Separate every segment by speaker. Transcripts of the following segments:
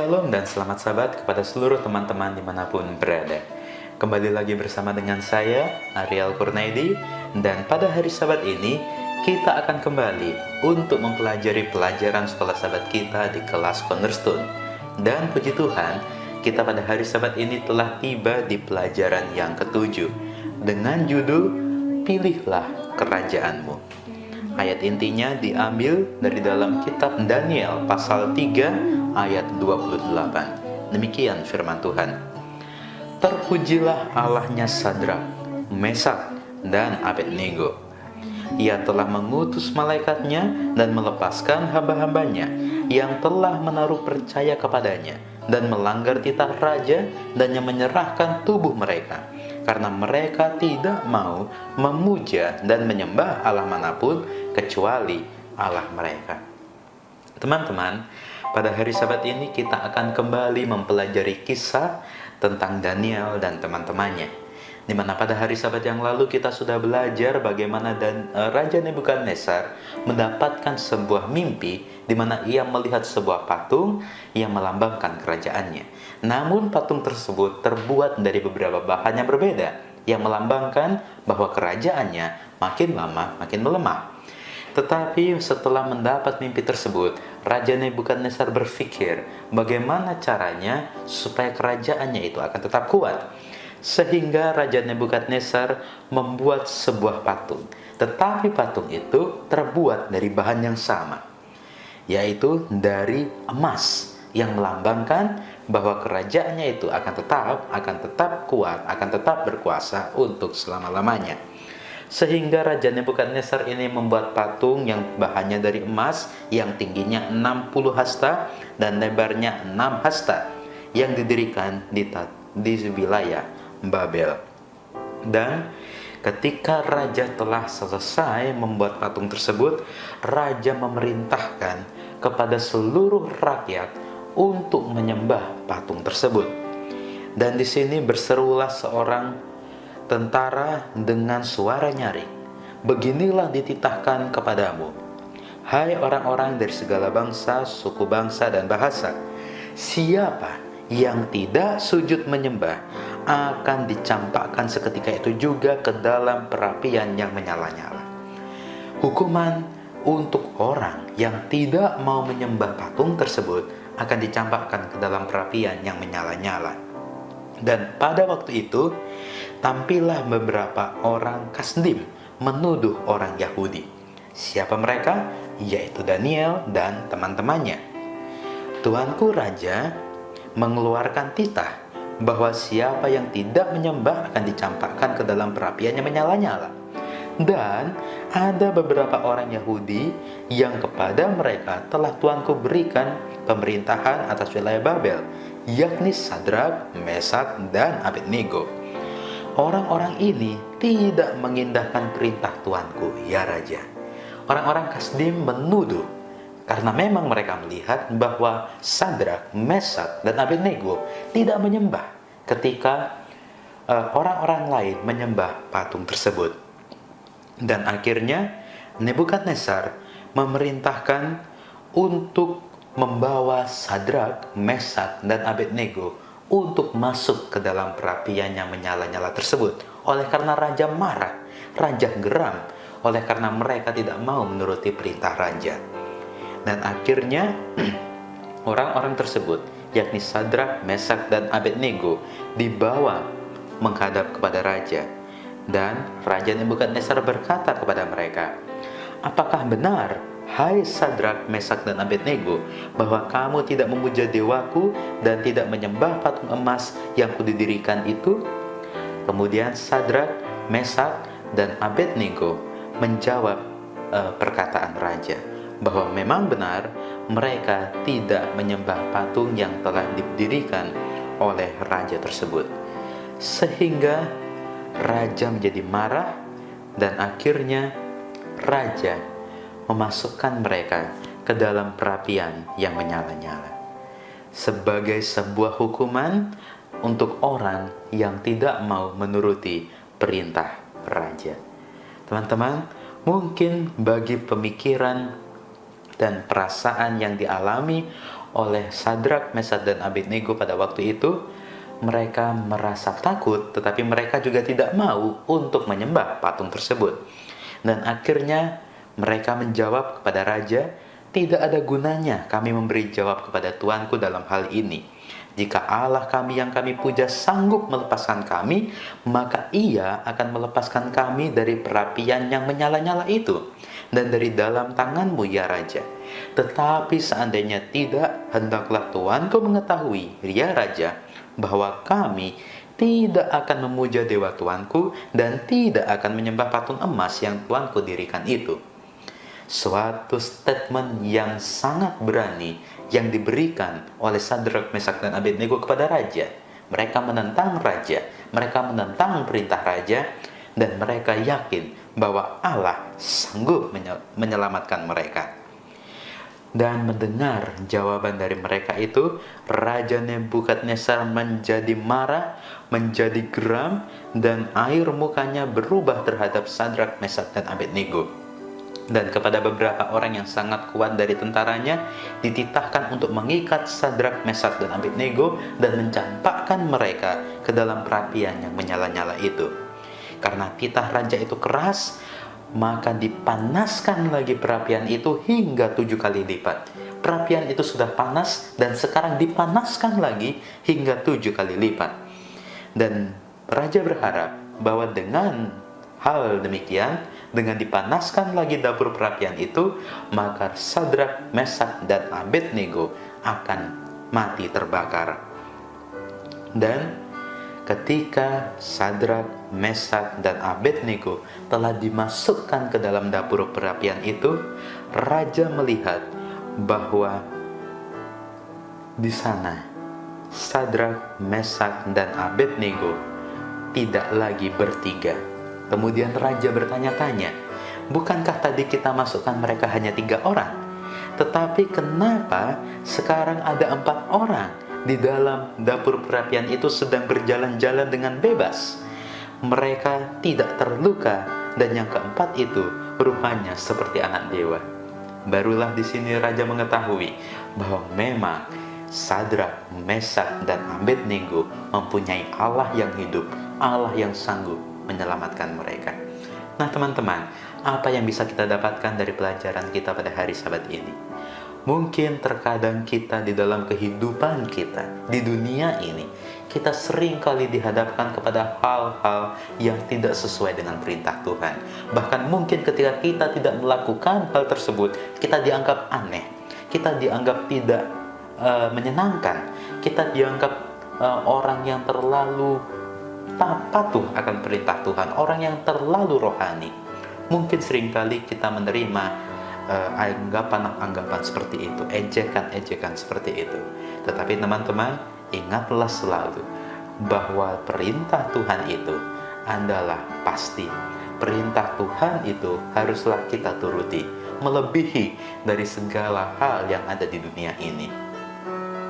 Speaker 1: Shalom dan selamat sahabat kepada seluruh teman-teman dimanapun berada. Kembali lagi bersama dengan saya, Ariel Kurnaidi. Dan pada hari Sabat ini, kita akan kembali untuk mempelajari pelajaran sekolah sahabat kita di kelas Cornerstone. Dan puji Tuhan, kita pada hari Sabat ini telah tiba di pelajaran yang ketujuh dengan judul Pilihlah Kerajaanmu. Ayat intinya diambil dari dalam kitab Daniel pasal 3 ayat 28. Demikian firman Tuhan. Terpujilah Allahnya Sadrak, Mesak, dan Abednego. Ia telah mengutus malaikatnya dan melepaskan hamba-hambanya yang telah menaruh percaya kepadanya dan melanggar titah raja dan yang menyerahkan tubuh mereka, karena mereka tidak mau memuja dan menyembah Allah manapun kecuali Allah mereka. Teman-teman, pada hari Sabat ini kita akan kembali mempelajari kisah tentang Daniel dan teman-temannya. Di mana pada hari Sabat yang lalu kita sudah belajar bagaimana Raja Nebukadnezar mendapatkan sebuah mimpi di mana ia melihat sebuah patung yang melambangkan kerajaannya. Namun patung tersebut terbuat dari beberapa bahan yang berbeda yang melambangkan bahwa kerajaannya makin lama makin melemah. Tetapi setelah mendapat mimpi tersebut, Raja Nebukadnezar berpikir bagaimana caranya supaya kerajaannya itu akan tetap kuat. Sehingga Raja Nebukadnezar membuat sebuah patung. Tetapi patung itu terbuat dari bahan yang sama, yaitu dari emas, yang melambangkan bahwa kerajaannya itu akan tetap kuat, akan tetap berkuasa untuk selama-lamanya. Sehingga Raja Nebukadnezar ini membuat patung yang bahannya dari emas, yang tingginya 60 hasta dan lebarnya 6 hasta, yang didirikan di wilayah Babel. Dan ketika raja telah selesai membuat patung tersebut, raja memerintahkan kepada seluruh rakyat untuk menyembah patung tersebut. Dan di sini berserulah seorang tentara dengan suara nyaring, "Beginilah dititahkan kepadamu, hai orang-orang dari segala bangsa, suku bangsa, dan bahasa, siapa yang tidak sujud menyembah akan dicampakkan seketika itu juga ke dalam perapian yang menyala-nyala." Hukuman untuk orang yang tidak mau menyembah patung tersebut akan dicampakkan ke dalam perapian yang menyala-nyala. Dan pada waktu itu tampillah beberapa orang Kasdim menuduh orang Yahudi. Siapa mereka? Yaitu Daniel dan teman-temannya. Tuanku Raja mengeluarkan titah bahwa siapa yang tidak menyembah akan dicampakkan ke dalam perapian yang menyala-nyala. Dan ada beberapa orang Yahudi yang kepada mereka telah Tuanku berikan pemerintahan atas wilayah Babel, yakni Sadrak, Mesak, dan Abednego. Orang-orang ini tidak mengindahkan perintah Tuanku, ya Raja. Orang-orang Kasdim menuduh karena memang mereka melihat bahwa Sadrak, Mesak, dan Abednego tidak menyembah ketika orang-orang lain menyembah patung tersebut. Dan akhirnya Nebukadnezar memerintahkan untuk membawa Sadrak, Mesak, dan Abednego untuk masuk ke dalam perapian yang menyala-nyala tersebut. Oleh karena raja marah, raja geram, oleh karena mereka tidak mau menuruti perintah raja. Dan akhirnya orang-orang tersebut, yakni Sadrak, Mesak, dan Abednego, dibawa menghadap kepada raja. Dan Raja Nebukadnezar berkata kepada mereka, "Apakah benar, hai Sadrak, Mesak, dan Abednego, bahwa kamu tidak memuja dewaku dan tidak menyembah patung emas yang kudidirikan itu?" Kemudian Sadrak, Mesak, dan Abednego menjawab perkataan raja, bahwa memang benar mereka tidak menyembah patung yang telah didirikan oleh raja tersebut. Sehingga raja menjadi marah dan akhirnya raja memasukkan mereka ke dalam perapian yang menyala-nyala sebagai sebuah hukuman untuk orang yang tidak mau menuruti perintah raja. Teman-teman, mungkin bagi pemikiran dan perasaan yang dialami oleh Sadrak, Mesak, dan Abednego pada waktu itu, mereka merasa takut, tetapi mereka juga tidak mau untuk menyembah patung tersebut. Dan akhirnya mereka menjawab kepada raja, "Tidak ada gunanya kami memberi jawab kepada tuanku dalam hal ini. Jika Allah kami yang kami puja sanggup melepaskan kami, maka Ia akan melepaskan kami dari perapian yang menyala-nyala itu dan dari dalam tanganmu, ya raja. Tetapi seandainya tidak, hendaklah tuanku mengetahui, ya raja, bahwa kami tidak akan memuja dewa tuanku dan tidak akan menyembah patung emas yang tuanku dirikan itu." Suatu statement yang sangat berani yang diberikan oleh Sadrak, Mesak, dan Abednego kepada raja. Mereka menentang raja, mereka menentang perintah raja, dan mereka yakin bahwa Allah sanggup menyelamatkan mereka. Dan mendengar jawaban dari mereka itu, Raja Nebukadnezar menjadi marah, menjadi geram, dan air mukanya berubah terhadap Sadrak, Mesak, dan Abednego. Dan kepada beberapa orang yang sangat kuat dari tentaranya, dititahkan untuk mengikat Sadrak, Mesak, dan Abednego dan mencampakkan mereka ke dalam perapian yang menyala-nyala itu. Karena titah raja itu keras, maka dipanaskan lagi perapian itu hingga 7 kali lipat. Perapian itu sudah panas dan sekarang dipanaskan lagi hingga 7 kali lipat. Dan raja berharap bahwa dengan hal demikian, dengan dipanaskan lagi dapur perapian itu, maka Sadrak, Mesak, dan Abednego akan mati terbakar. Dan ketika Sadrak, Mesak, dan Abednego telah dimasukkan ke dalam dapur perapian itu, raja melihat bahwa di sana Sadrak, Mesak, dan Abednego tidak lagi bertiga. Kemudian raja bertanya-tanya, "Bukankah tadi kita masukkan mereka hanya 3 orang? Tetapi kenapa sekarang ada 4 orang di dalam dapur perapian itu sedang berjalan-jalan dengan bebas? Mereka tidak terluka, dan yang keempat itu rupanya seperti anak dewa." Barulah di sini raja mengetahui bahwa memang Sadrak, Mesak, dan Abednego mempunyai Allah yang hidup, Allah yang sanggup menyelamatkan mereka. Nah teman-teman, apa yang bisa kita dapatkan dari pelajaran kita pada hari Sabat ini? Mungkin terkadang kita di dalam kehidupan kita, di dunia ini, kita sering kali dihadapkan kepada hal-hal yang tidak sesuai dengan perintah Tuhan. Bahkan mungkin ketika kita tidak melakukan hal tersebut, kita dianggap aneh, kita dianggap tidak menyenangkan, kita dianggap orang yang terlalu tak patuh akan perintah Tuhan, orang yang terlalu rohani. Mungkin seringkali kita menerima anggapan-anggapan seperti itu, ejekan-ejekan seperti itu. Tetapi teman-teman, ingatlah selalu bahwa perintah Tuhan itu adalah pasti. Perintah Tuhan itu haruslah kita turuti, melebihi dari segala hal yang ada di dunia ini.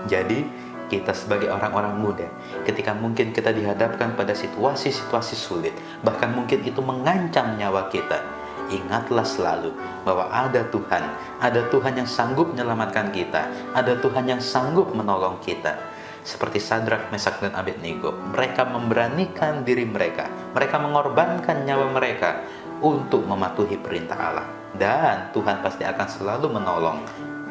Speaker 1: Jadi kita sebagai orang-orang muda, ketika mungkin kita dihadapkan pada situasi-situasi sulit, bahkan mungkin itu mengancam nyawa kita, ingatlah selalu bahwa ada Tuhan yang sanggup menyelamatkan kita, ada Tuhan yang sanggup menolong kita. Seperti Sadrak, Mesak, dan Abednego, mereka memberanikan diri mereka, mereka mengorbankan nyawa mereka untuk mematuhi perintah Allah, dan Tuhan pasti akan selalu menolong.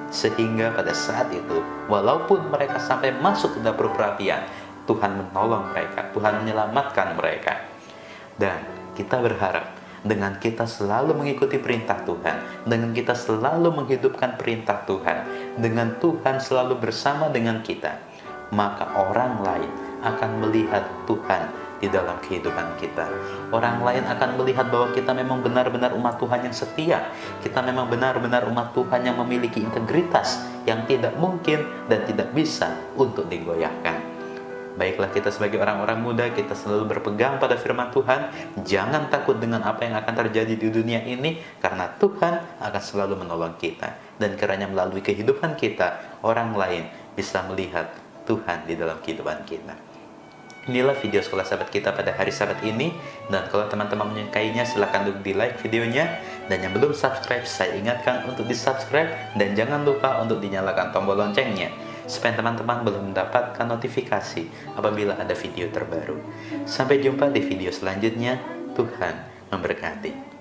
Speaker 1: Sehingga pada saat itu, walaupun mereka sampai masuk ke dapur perapian, Tuhan menolong mereka, Tuhan menyelamatkan mereka. Dan kita berharap dengan kita selalu mengikuti perintah Tuhan, dengan kita selalu menghidupkan perintah Tuhan, dengan Tuhan selalu bersama dengan kita, maka orang lain akan melihat Tuhan di dalam kehidupan kita. Orang lain akan melihat bahwa kita memang benar-benar umat Tuhan yang setia. Kita memang benar-benar umat Tuhan yang memiliki integritas yang tidak mungkin dan tidak bisa untuk digoyahkan. Baiklah, kita sebagai orang-orang muda, kita selalu berpegang pada firman Tuhan. Jangan takut dengan apa yang akan terjadi di dunia ini, karena Tuhan akan selalu menolong kita. Dan kiranya melalui kehidupan kita, orang lain bisa melihat Tuhan di dalam kehidupan kita. Inilah video sekolah sahabat kita pada hari Sabat ini. Dan kalau teman-teman menyukainya, silahkan untuk di like videonya. Dan yang belum subscribe, saya ingatkan untuk di subscribe. Dan jangan lupa untuk dinyalakan tombol loncengnya, supaya teman-teman belum mendapatkan notifikasi apabila ada video terbaru. Sampai jumpa di video selanjutnya. Tuhan memberkati.